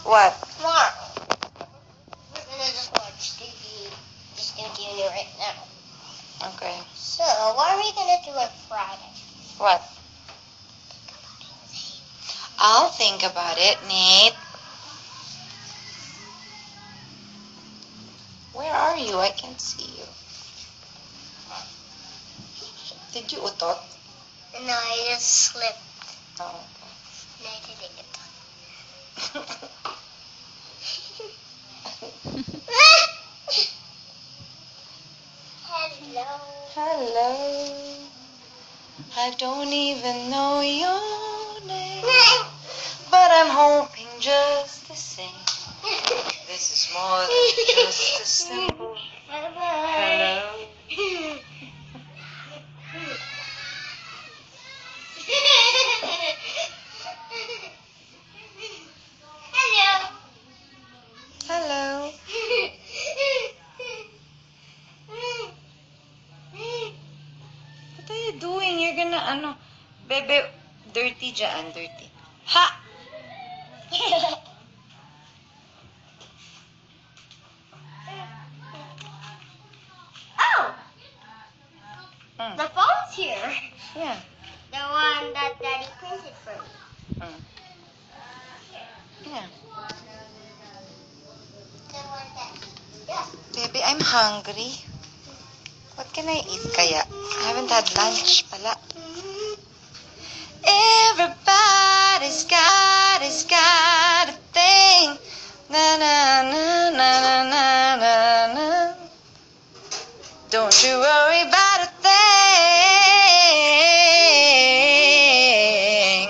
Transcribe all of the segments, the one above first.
What? Tomorrow. We're gonna just watch TV. Just continue right now. Okay. So, what are we gonna do on Friday? What? I'll think about it, Nate. Where are you? I can't see you. Did you utot? No, I just slipped. Oh, And I didn't get okay. Hello. Hello. I don't even know your name, but I'm hoping just the same. This is more than just a simple hello. Hello. Hello. What are you doing? You're gonna, bebe, dirty dyan, dirty. Ha! Oh, Mm. the phone's here. Yeah. The one that Daddy printed for me. Mm. Yeah. The one that, yeah. Baby, I'm hungry. What can I eat kaya? I haven't had lunch pala. Everybody's got a thing. Na na na na na na na na. Don't you worry about a thing.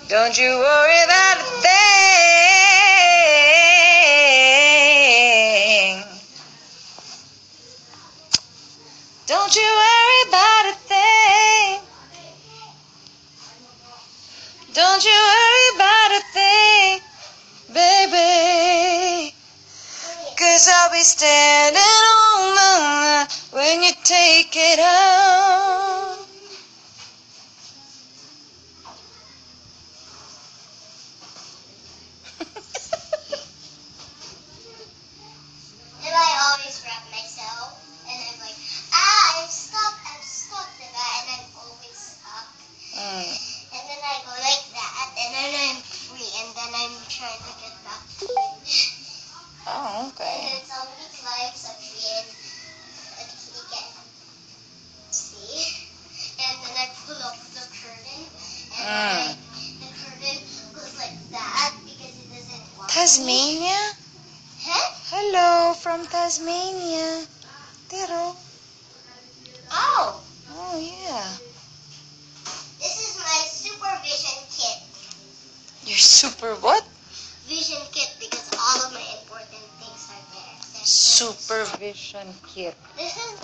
Don't you worry about a thing. Don't you worry about a thing. Don't you worry about a thing, baby. 'Cause I'll be standing on the line when you take it out. And I always wrap myself, and I'm like, I'm stuck, diba? And I'm always stuck. Mm. And then I go like that, and then I'm free, and then I'm trying to get back to it. Oh, And okay. then somebody climbs a tree, and he can see. And then I pull up the curtain, and the curtain goes like that because it doesn't want me. Tasmania? Huh? Hello from Tasmania. Tero. Oh, Oh, yeah. this is my supervision kit. You're super what? Vision kit because all of my important things are there. Supervision kit. This is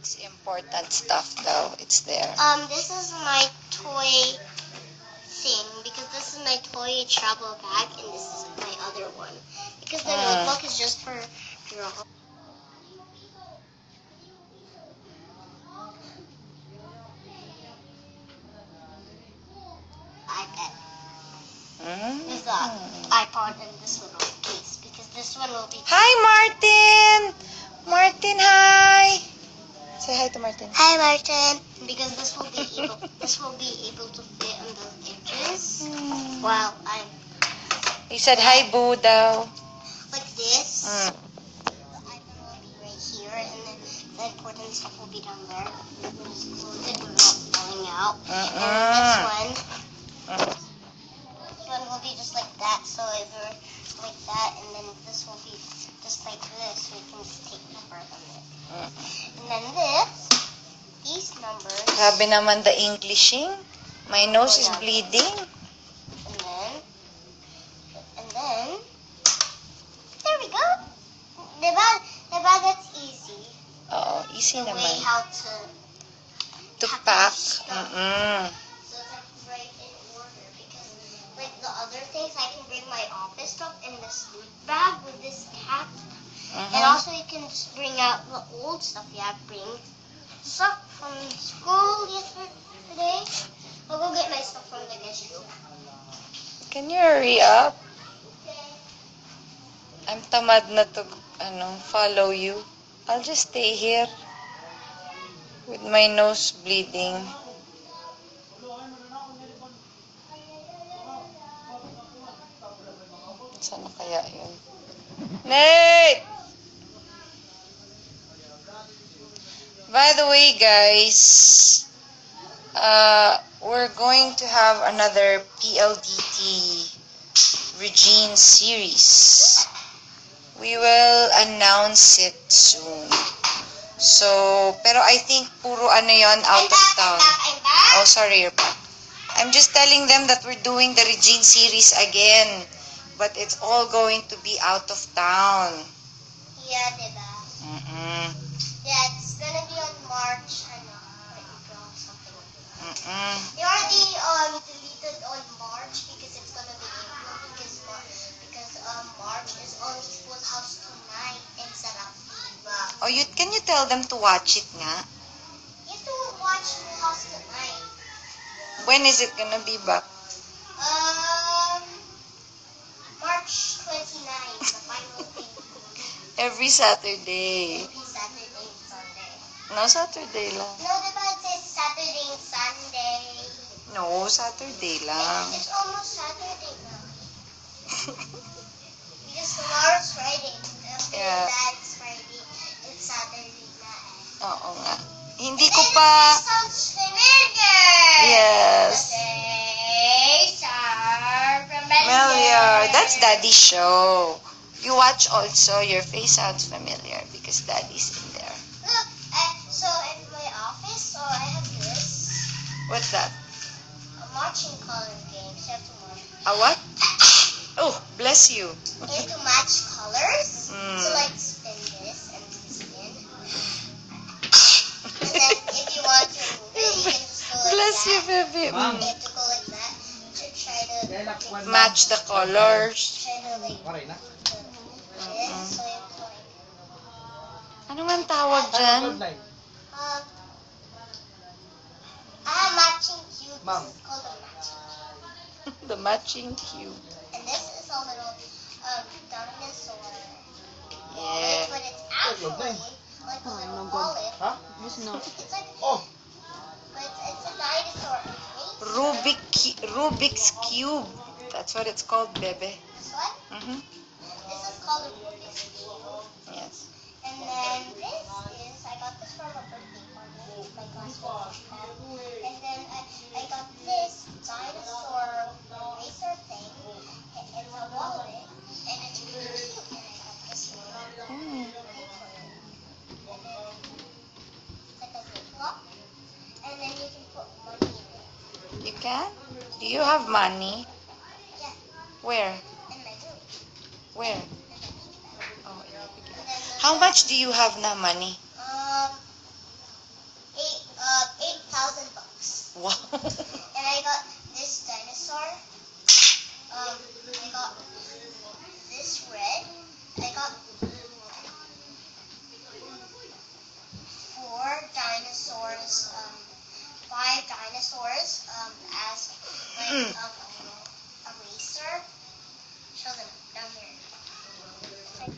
It's important stuff though. It's there. this is my toy thing because this is my toy travel bag and this is my other one because the notebook is just for drawing. iPad. There's the iPod and this little case because this one will be. Hi, Martin. Martin, hi. Say hi to Martin. Hi, Martin. Because this will be able to fit on the edges while I'm He said hi, Boo daw. like this. The iPad will be right here, and then the important stuff will be down there. We'll just close it without falling out. And this one will be just like that. So if we're like that, and then this will be just like this, so you can just take number on it. And then these numbers. Grabe naman the Englishing. My nose is bleeding. And then, there we go. Diba, that's easy. Oo, easy The way naman. how To pack. So it's like right in order because like the other things I can bring my office stuff in this bag with this cap. And also you can just bring out the old stuff you have bring stuff from school yesterday. I'll go get my stuff from the guest room. Can you hurry up? I'm tamad na to, follow you. I'll just stay here with my nose bleeding. Saan na kaya yun? Nate! By the way, guys, we're going to have another PLDT Regine series. We will announce it soon. So, pero I think puro ano yon out of town. Oh, sorry, you're back. I'm just telling them that we're doing the Regine series again. But it's all going to be out of town. Yeah, diba? Yeah, it's gonna be on March, April, something like that. They already deleted on March because it's gonna be April because March is only Schoolhouse Tonight and Sarap Diva. Oh, can you tell them to watch it nga? You have to watch Schoolhouse Tonight. When is it gonna be back? March 29th, the final thing. Every Saturday. Every Saturday and Sunday. No, Saturday lang. No, diba it says Saturday and Sunday? No, Saturday lang. It's almost Saturday now. Because tomorrow's Friday. After that, it's Friday. It's Saturday na. Oo nga. Hindi ko pa... It sounds familiar. Yes. Familiar. That's Daddy's show. You watch also, your face sounds familiar because Daddy's in there. Look, so in my office, so I have this. What's that? A marching color game. So you have to march. A what? Oh, bless you. You have to match colors. Mm. So like spin this and spin. And then if you want to move it, you can just go like Bless that. you, baby. You have to go like that to try to Match the colors. try to like this. So you have to like Ano man tawag dyan? matching cube. This is called a matching cube. The matching cube. And this is a little dinosaur. Yeah. But it's actually like a little wallet. Yes, no. It's like but it's a dinosaur. Rubik's Cube. That's what it's called, bebe. This one? Mm-hmm. This is called a Rubik's Cube. Yes. And then this is, I got this from a birthday party. My classmates had. And then I got this dinosaur eraser thing. It's a wallet. And it's really cute. And I got this one. Mm. And then it's like a ziplock. And then you can put money in it. You can? Do you have money? Yeah, Where? in my room. Where? And then keep that. Oh, yeah. And then How much do you have na money? 8,000 bucks. Wow. And I got this dinosaur. I got this red. I got 4 dinosaurs. 5 dinosaurs. As like a racer. Show them down here. It's like,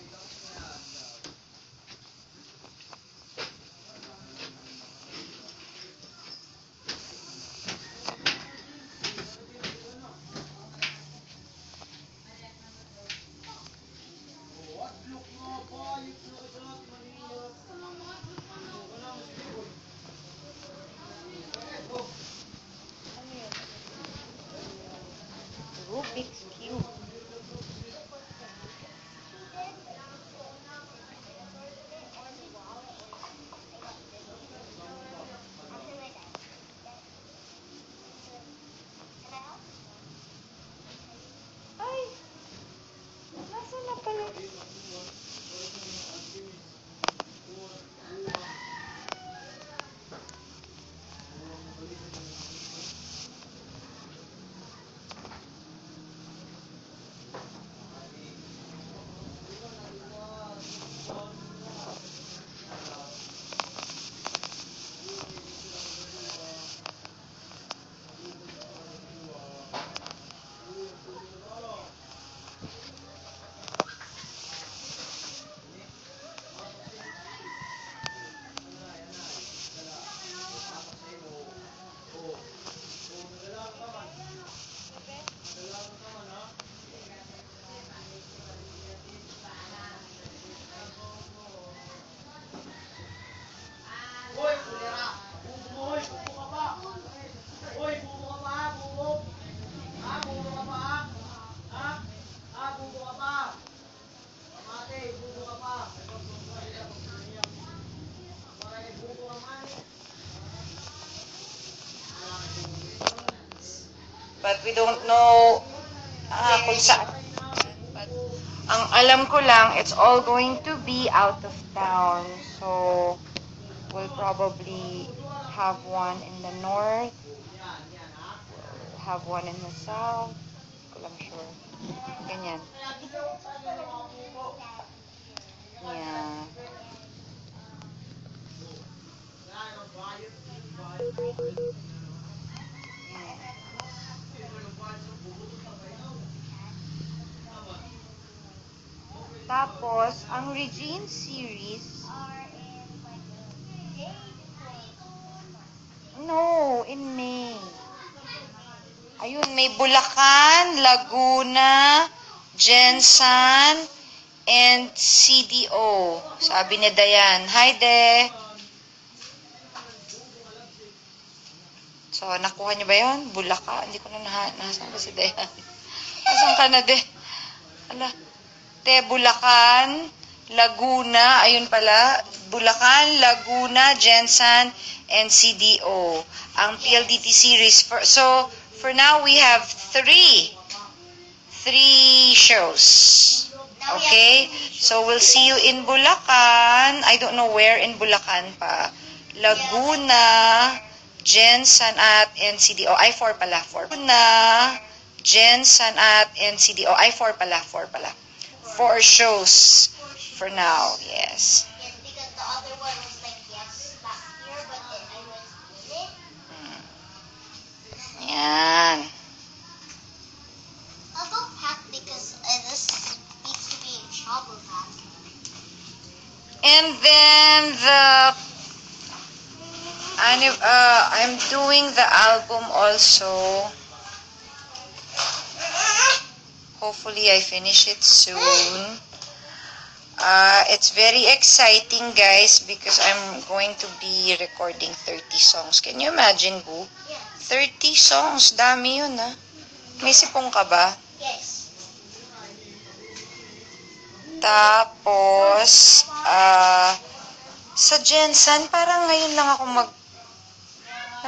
Rubik's Cube. Ay! Nasaan na pala? We don't know kung saan. But ang alam ko lang, it's all going to be out of town. So, we'll probably have one in the north, we'll have one in the south. Hindi ko lang sure. Ganyan. Yeah. Tapos, ang Regine series, no, in May. Ayun, may Bulacan, Laguna, Jensan, and CDO. Sabi ni Dayan. Hi, De. So, nakuha niyo ba yun? Bulacan. Hindi ko na nasaan ba si Dayan? Nasaan ka na, De? Ala. De, Bulacan, Laguna, ayun pala. Bulacan, Laguna, Jensan, and CDO. Ang PLDT series. For now, we have three shows. Okay? So, we'll see you in Bulacan. I don't know where in Bulacan pa. Laguna, Jensan at NCDO. Ay, 4 pala. 4. Laguna, Jensan at NCDO. Ay, 4 pala. 4 shows for now. Yes. Yes, because the other one was like yes last year, but then I was in it. Yan. I'll go pack because this needs to be in travel pack. And then I'm doing the album also. Hopefully I finish it soon. It's very exciting, guys, because I'm going to be recording 30 songs. Can you imagine, Boo? Yes. 30 songs. Dami yun, ha? May sipong ka ba? Yes. Tapos, sa Jensan, parang ngayon lang ako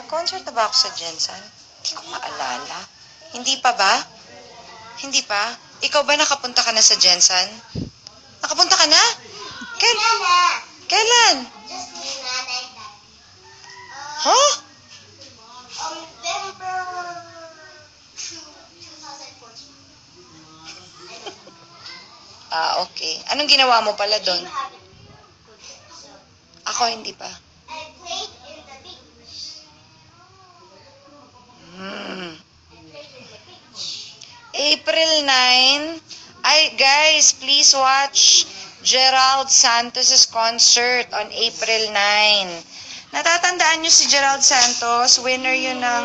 nag-concert na ba ako sa Jensan? Hindi ko maalala. Hindi pa ba? Hindi pa? Ikaw ba nakapunta ka na sa Jensan? Nakapunta ka na? Kailan? Just me, nanay. Huh? November 2014. Okay. Anong ginawa mo pala You doon? haven't put it, so Ako hindi pa. I played in the beach. Hmm. I played in the beach. April 9. Guys, please watch Gerald Santos' concert on April 9. Natatandaan nyo si Gerald Santos? Winner yun ng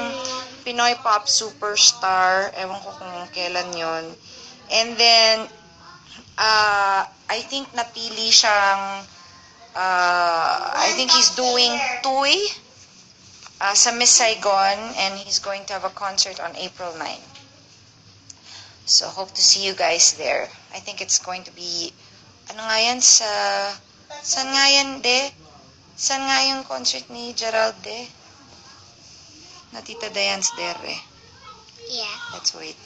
Pinoy Pop Superstar. Ewan ko kung kailan yun. And then, I think napili siyang, I think he's doing Tuy sa Miss Saigon, and he's going to have a concert on April 9. So, hope to see you guys there. I think it's going to be, ano nga yan, saan nga yan, De? Saan nga yung concert ni Gerald, De? Na Tita Diane's there, eh. Yeah. Let's wait.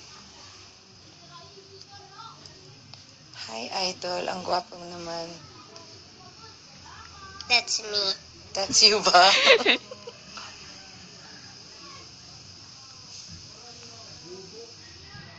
Hi, Idol. Ang gwapo mo naman. That's me. That's you ba?